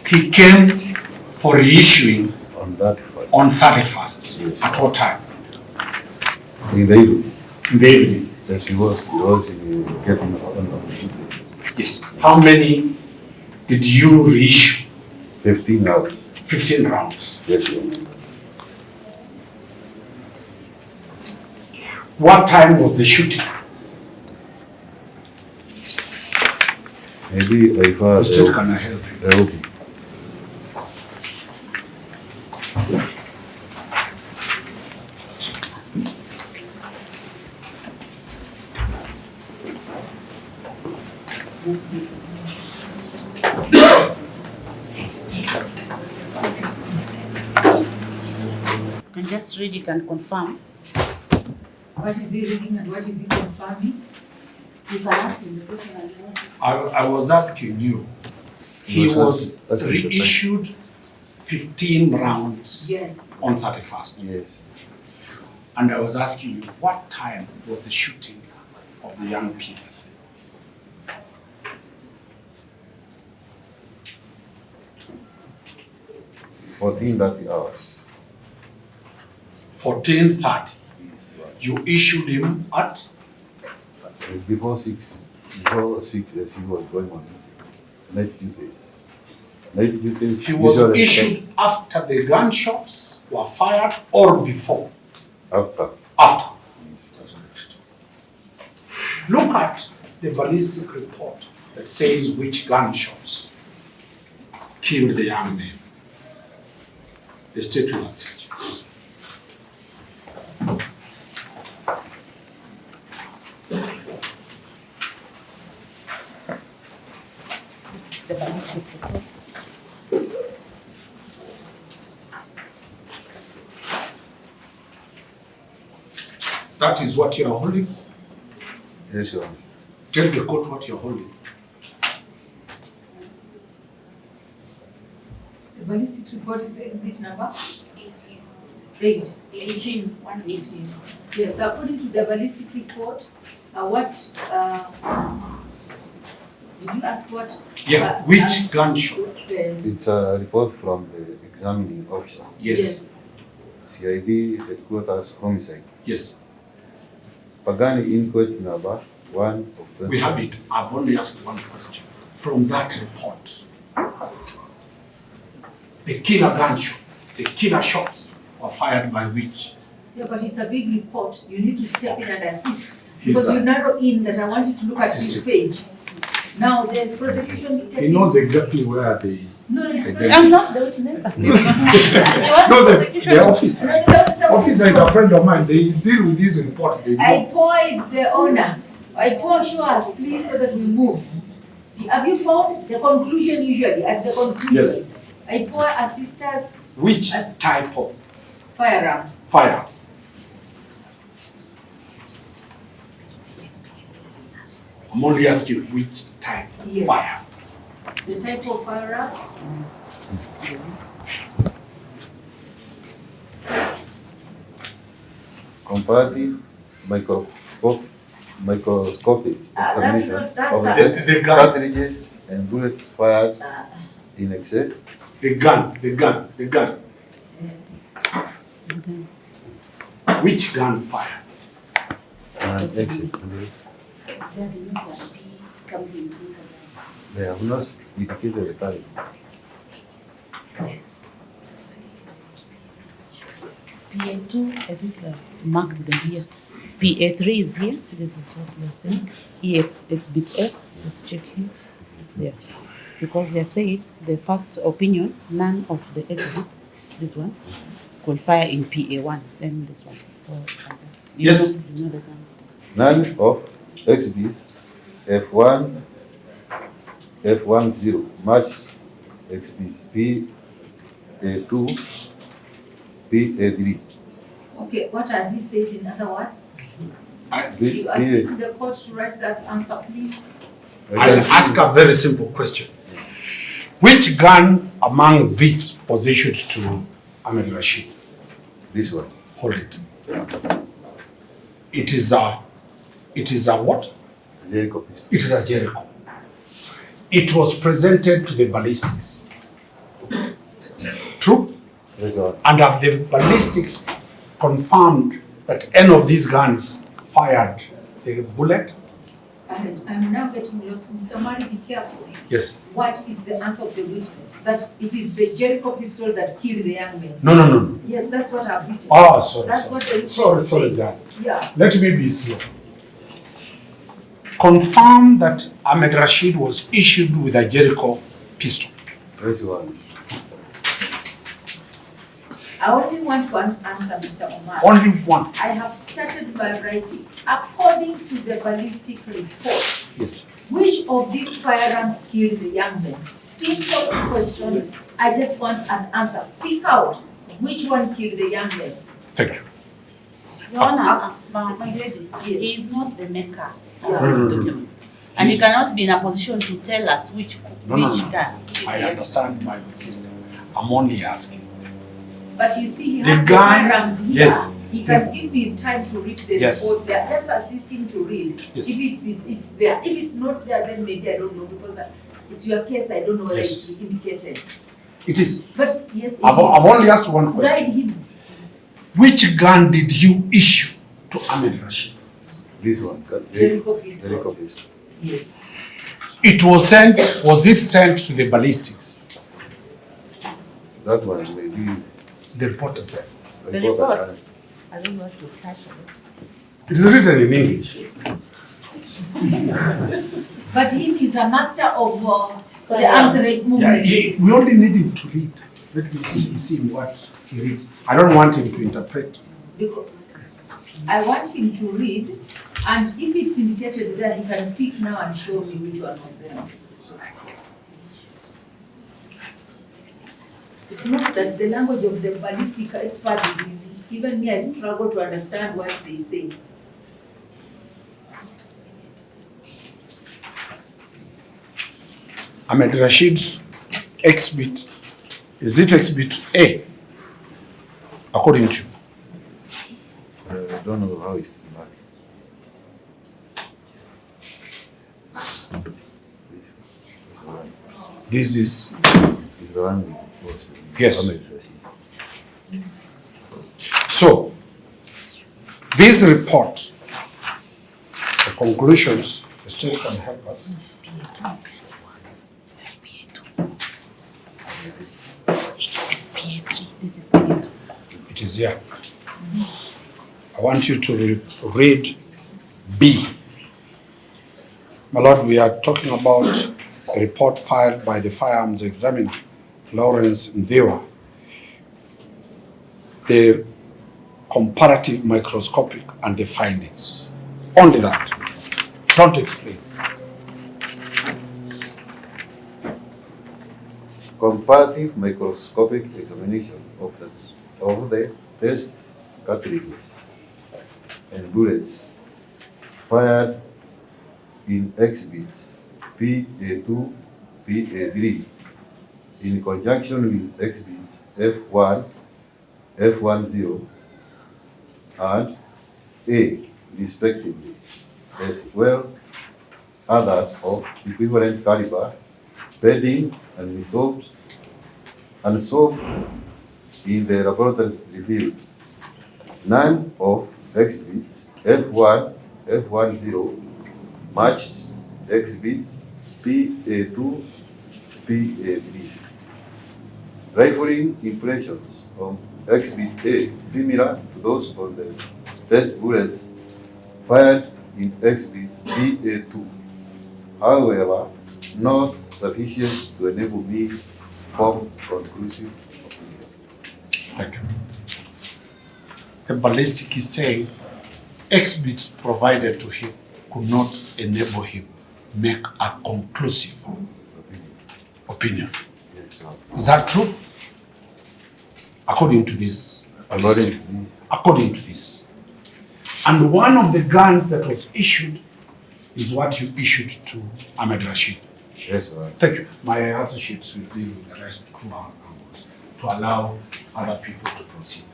He came for reissuing on that on 31st. Yes. At what time? in the evening. In the evening. Yes, he was getting on duty. Yes. How many did you reissue? 15 hours. 15 rounds. Yes, Your Honor. What time was the shooting? Maybe if Mr. Can I help you? there will be. And just read it and confirm. What is he reading and what is he confirming? You can ask him the question. I was asking you. He was reissued 15 rounds Yes. on 31st. Yes. And I was asking you, what time was the shooting of the young people? 14:30 hours. 14:30. Yes, right. You issued him at? Before 6. Before 6, yes, he was going on night duty. Night duty. He was usually issued after the gunshots were fired or before? after. After. That's correct. Look at the ballistic report that says which gunshots killed the young man. The state will assist you. This is the ballistic report. That is what you are holding. Yes, Your Honor. Tell the court what you are holding. The ballistic report is exhibit number 18. 8. 118. Yes, according to the ballistic report, did you ask what? Yeah, which gunshot? It's a report from the examining officer. Yes. CID headquarters homicide. Yes. Pagani inquest number 1 of 20. We have it. I've only asked one question. From that report, the killer gunshot, the killer shots were fired by which? Yeah, but it's a big report. You need to step in and assist. Yes, Because sir. you narrow in that I want you to look at this Assist. page. Now, the prosecution step He in. knows exactly where they. No, it's I not. don't- I'm not the witness. No, the officer. No, the officer. Officer is a friend of mine. They deal with these reports. They I know. pour is the owner. I pour show us, please, so that we move. Have you found the conclusion usually at the conclusion? Yes. I pour assist us Which As- type of firearm. fire? I'm only asking which type of Yes. fire. The type of firearm. Comparative microscopic That's examination not- that's of a- The gun. cartridges and bullets fired in excess. The gun. Which gun fire? And exit. They have not indicated the time. PA2, I think I've marked them here. PA3 is here. This is what they're saying. Exhibit A, let's check here. Yeah. Because they're saying the first opinion, none of the exhibits, this one, could fire in PA1, then this one. So, Yes. You know the gun. None of exhibits F1, F10 match exhibits PA2, PA3. Okay, what has he said in other words? P- You assist the court to write that answer, please. I'll ask a very simple question. Which gun among these was issued to Ahmed Rashid? This one. Hold it. It is a what? Jericho pistol. It is a Jericho. It was presented to the ballistics. True? Yes, Your Honor. And have the ballistics confirmed that any of these guns fired the bullet? I'm now getting lost. Mr. Omari, be careful. Yes. What is the answer of the witness? That it is the Jericho pistol that killed the young man. No. Yes, that's what I've written. Oh, sorry. That's what the witness Sorry, said. Dad. Yeah. Let me be slow. Confirm that Ahmed Rashid was issued with a Jericho pistol. Yes, Your Honor. I only want one answer, Mr. Omar. Only one. I have started by writing, according to the ballistic report, Yes. which of these firearms killed the young man? Simple question. I just want an answer. Pick out which one killed the young man. Thank you. Your Honor, my lady, Yes. he is not the maker Yeah. of this document. And he cannot be in a position to tell us which No. gun. I understand my sister. I'm only asking. But you see, he The has the gun- firearms here. yes. He can give me time to read the Yes. report there. Just assist him to read. Yes. If it's there. If it's not there, then maybe I don't know, because it's your case. I don't know whether Yes. it's indicated. It is. But yes, it I've is. only asked one Guide question. him. Which gun did you issue to Ahmed Rashid? This one. Jericho pistol. Jericho pistol. Yes. Was it sent to the ballistics? That one may be The report is there. the The report. report. I don't want to flash it. It is written in English. But him is a master of the Firearms. arms raid Yeah, movement. we only need him to read. Let me see what he reads. I don't want him to interpret. Because I want him to read, and if it's indicated there, he can pick now and show me which one of them. It's not that the language of the ballistic expert is easy. Even me, I struggle to understand what they say. Ahmed Rashid's exhibit, is it exhibit A? According to you. I don't know how it's marked. This is, It's the one with was Yes. Ahmed Rashid. so, this report, the conclusions, the study can help us. PA3, this is PA2. It is here. I want you to read B. My Lord, we are talking about a report filed by the firearms examiner, Lawrence Ndhiwa, the comparative microscopic and the findings. Only that. Don't explain. Comparative microscopic examination of the test cartridges and bullets fired in exhibits PA2, PA3 in conjunction with exhibits F1, F10 and A respectively, as well others of equivalent caliber, bedding and solved in the laboratory revealed. None of exhibits F1, F10 matched exhibits PA2, PA3. Rifling impressions on exhibit A similar to those on the test bullets fired in exhibits PA2. However, not sufficient to enable me to form conclusive opinion. Thank you. The ballistic is saying exhibits provided to him could not enable him make a conclusive opinion. Yes, sir. Is that true? According to this. ballistic. According to this. And one of the guns that was issued is what you issued to Ahmed Rashid. Yes, sir. Thank you. My associates will deal with the rest through our angles to allow other people to proceed.